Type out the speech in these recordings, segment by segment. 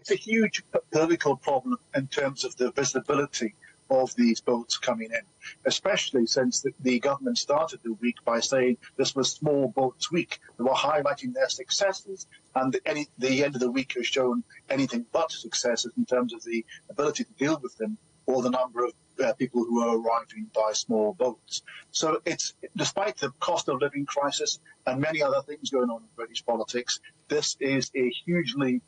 It's a huge political problem in terms of the visibility of these boats coming in, especially since the government started the week by saying this was Small Boats Week. They were highlighting their successes, and the end of the week has shown anything but successes in terms of the ability to deal with them or the number of people who are arriving by small boats. So it's, despite the cost of living crisis and many other things going on in British politics, this is a hugely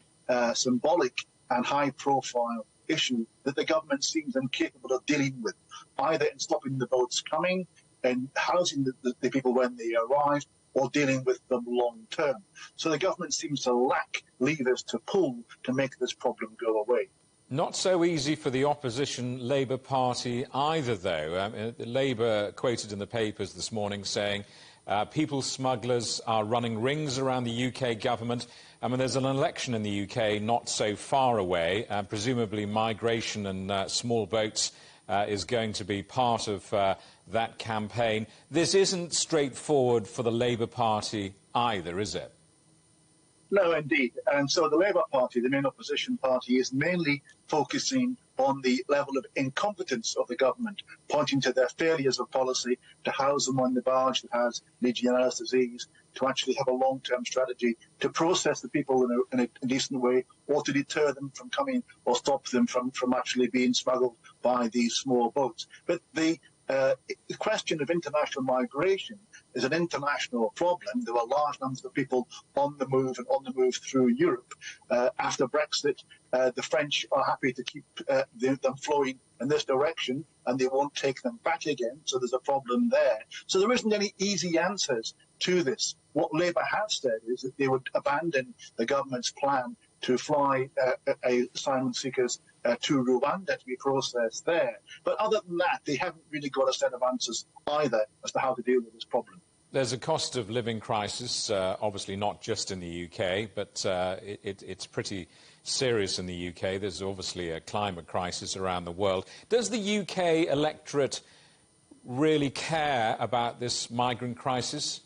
symbolic and high-profile issue that the government seems incapable of dealing with, either in stopping the boats coming, in housing the people when they arrive, or dealing with them long term. So the government seems to lack levers to pull to make this problem go away. Not so easy for the opposition Labour Party either, though. Labour quoted in the papers this morning saying people smugglers are running rings around the UK government. I mean, there's an election in the UK not so far away. Presumably migration and small boats is going to be part of that campaign. This isn't straightforward for the Labour Party either, is it? No, indeed. And so the Labour Party, the main opposition party, is mainly focusing on the level of incompetence of the government, pointing to their failures of policy to house them on the barge that has Legionnaires' disease, to actually have a long-term strategy to process the people in a decent way, or to deter them from coming or stop them from actually being smuggled by these small boats. But the question of international migration is an international problem. There were large numbers of people on the move and on the move through Europe. After Brexit, the French are happy to keep them flowing in this direction, and they won't take them back again, so there's a problem there. So there isn't any easy answers to this. What Labour have said is that they would abandon the government's plan to fly asylum seekers to Rwanda to be processed there. But other than that, they haven't really got a set of answers either as to how to deal with this problem. There's a cost of living crisis, obviously not just in the UK, but it's pretty serious in the UK. There's obviously a climate crisis around the world. Does the UK electorate really care about this migrant crisis?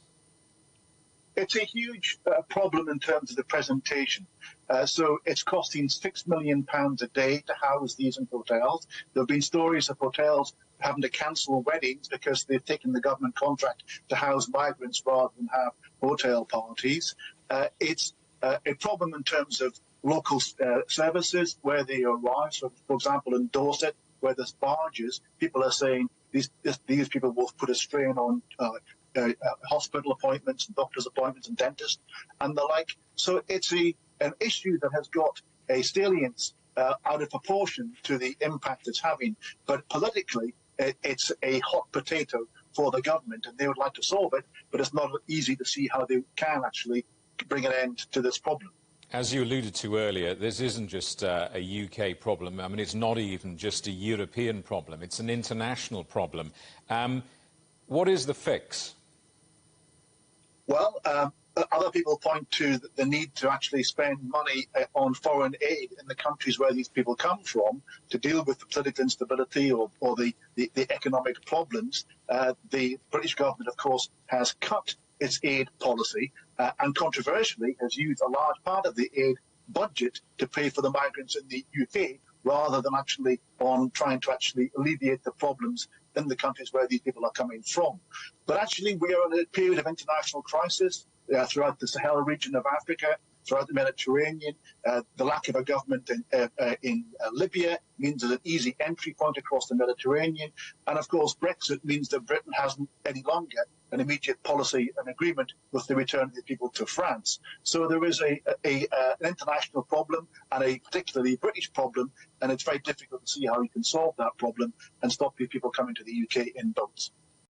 It's a huge problem in terms of the presentation. So it's costing £6 million a day to house these in hotels. There have been stories of hotels having to cancel weddings because they've taken the government contract to house migrants rather than have hotel parties. It's a problem in terms of local services where they arrive. So, for example, in Dorset, where there's barges, people are saying these people will put a strain on hospital appointments, and doctor's appointments, and dentists, and the like. So it's an issue that has got a salience out of proportion to the impact it's having. But politically, it's a hot potato for the government, and they would like to solve it, but it's not easy to see how they can actually bring an end to this problem. As you alluded to earlier, this isn't just a UK problem. I mean, it's not even just a European problem. It's an international problem. What is the fix? Well, other people point to the need to actually spend money on foreign aid in the countries where these people come from to deal with the political instability or the economic problems. The British government, of course, has cut its aid policy and controversially has used a large part of the aid budget to pay for the migrants in the UK rather than actually on trying to actually alleviate the problems in the countries where these people are coming from. But actually, we are in a period of international crisis throughout the Sahel region of Africa, throughout the Mediterranean. The lack of a government in Libya means there's an easy entry point across the Mediterranean. And, of course, Brexit means that Britain hasn't any longer an immediate policy and agreement with the return of the people to France. So there is an international problem and a particularly British problem, and it's very difficult to see how you can solve that problem and stop people coming to the UK in boats.